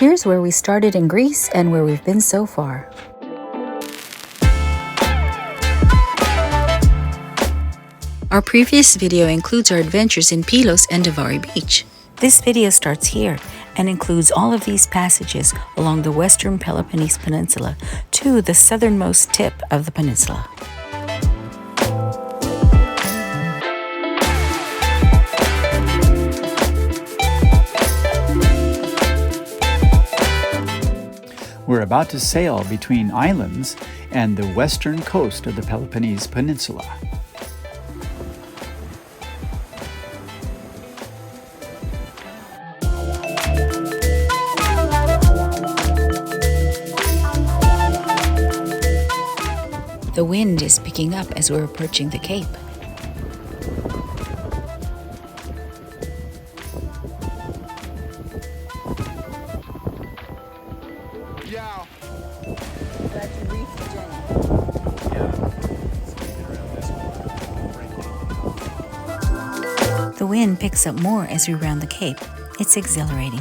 Here's where we started in Greece and where we've been so far. Our previous video includes our adventures in Pylos and Davari Beach. This video starts here and includes all of these passages along the western Peloponnese Peninsula to the southernmost tip of the peninsula. We're about to sail between islands and the western coast of the Peloponnese Peninsula. The wind is picking up as we're approaching the cape. Yeah. The wind picks up more as we round the cape. It's exhilarating.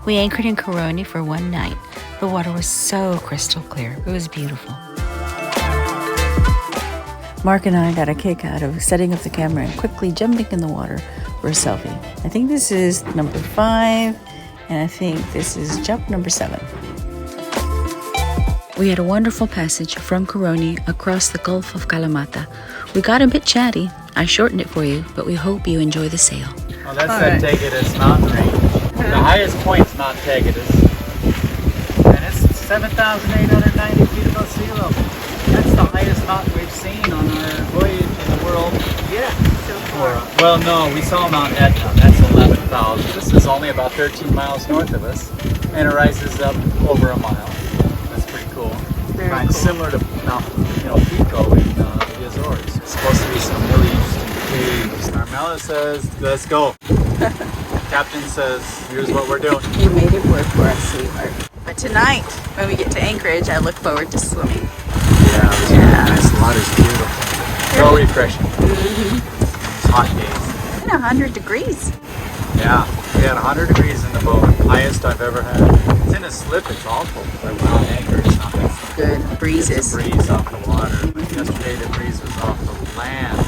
We anchored in Koroni for one night. The water was so crystal clear. It was beautiful. Mark and I got a kick out of setting up the camera and quickly jumping in the water for a selfie. I think this is number 5, and I think this is jump number 7. We had a wonderful passage from Koroni across the Gulf of Kalamata. We got a bit chatty. I shortened it for you, but we hope you enjoy the sail. Well, that's the Tagetes mountain range. The highest point is Mount Tagetes, and it's 7,890 feet above sea level. That's the highest mountain we've seen on our voyage in the world yet. So far. Well, no, we saw Mount Etna. That's 11,000. This is only about 13 miles north of us, and it rises up over a mile. That's pretty cool. Very Kind of cool. similar to Pico in the Azores. It's supposed to be some really interesting caves. Carmela says, "Let's go." Captain says, "Here's what we're doing." You made it work for us, sweetheart. But tonight, when we get to Anchorage, I look forward to swimming. Yeah. Nice. The water's beautiful. So refreshing. It's hot days. And 100 degrees. Yeah, we had 100 degrees in the boat. Highest I've ever had. It's in a slip. It's awful. But we're on anchor. It's not that Good It's breezes. a breeze off the water. But yesterday the breeze was off the land.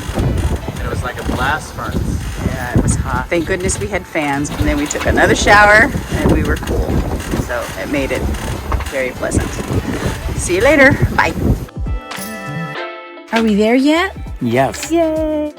And it was like a blast furnace. Yeah, it was hot. Thank goodness we had fans. And then we took another shower and we were cool. So it made it very pleasant. See you later. Bye. Are we there yet? Yes. Yay.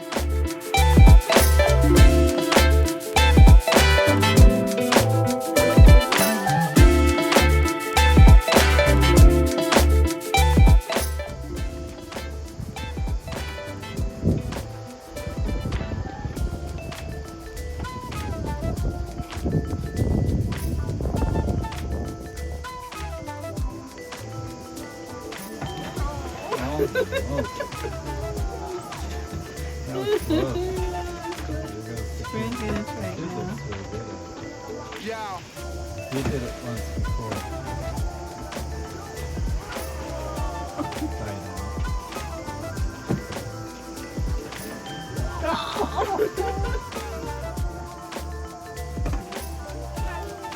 Yeah. We did it once before.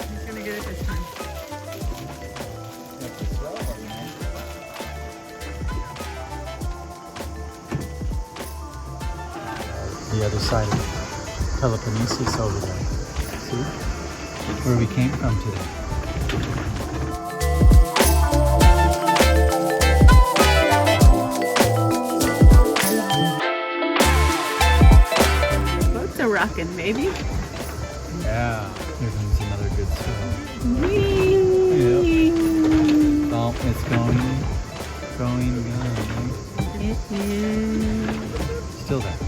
He's gonna get it this time. The other side of Peloponnese is over there. See? Where we came from today. Boats are rocking, baby. Yeah. Here comes another good swim. Whee! Yep. Oh, it's going. It is. Still there.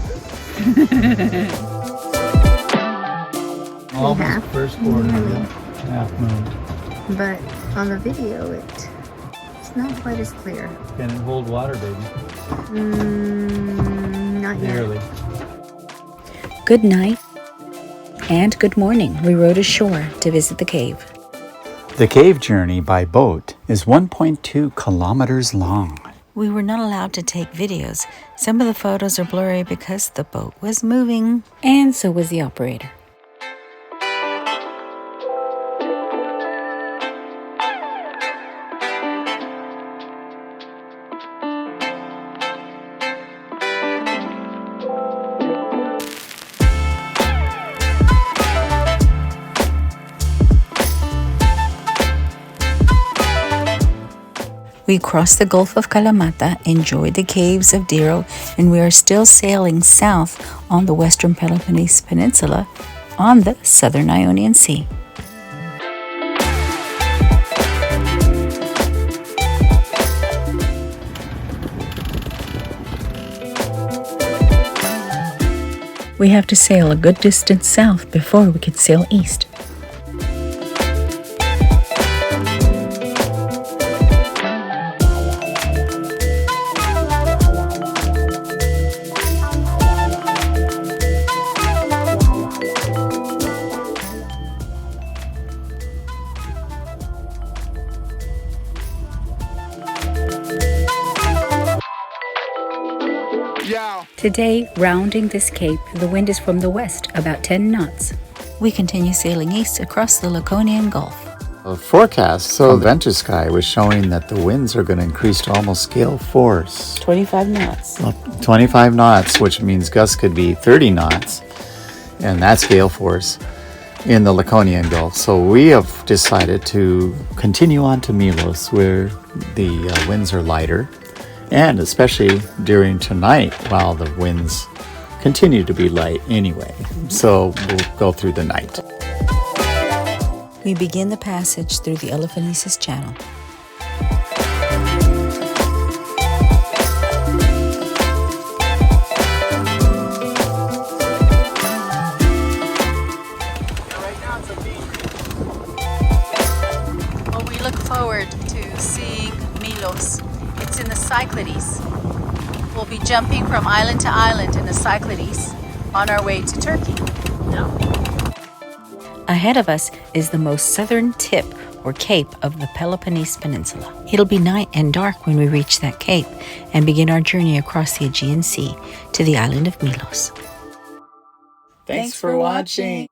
Almost first quarter, yeah. Half moon. But on the video, it's not quite as clear. Can it hold water, baby? Not yet. Barely. Good night and good morning. We rode ashore to visit the cave. The cave journey by boat is 1.2 kilometers long. We were not allowed to take videos. Some of the photos are blurry because the boat was moving, and so was the operator. We crossed the Gulf of Kalamata, enjoyed the Caves of Diro, and we are still sailing south on the western Peloponnese Peninsula on the southern Ionian Sea. We have to sail a good distance south before we can sail east. Yeah. Today, rounding this cape, the wind is from the west, about 10 knots. We continue sailing east across the Laconian Gulf. A forecast from Venture Sky was showing that the winds are going to increase to almost gale force. 25 knots. 25 knots, which means gusts could be 30 knots, and that's gale force in the Laconian Gulf. So we have decided to continue on to Milos, where the winds are lighter, and especially during tonight while the winds continue to be light anyway. So we'll go through the night. We begin the passage through the Peloponnese Channel. Well, we look forward to seeing Milos. It's in the Cyclades. We'll be jumping from island to island in the Cyclades on our way to Turkey. Ahead of us is the most southern tip or cape of the Peloponnese Peninsula. It'll be night and dark when we reach that cape and begin our journey across the Aegean Sea to the island of Milos. Thanks for watching.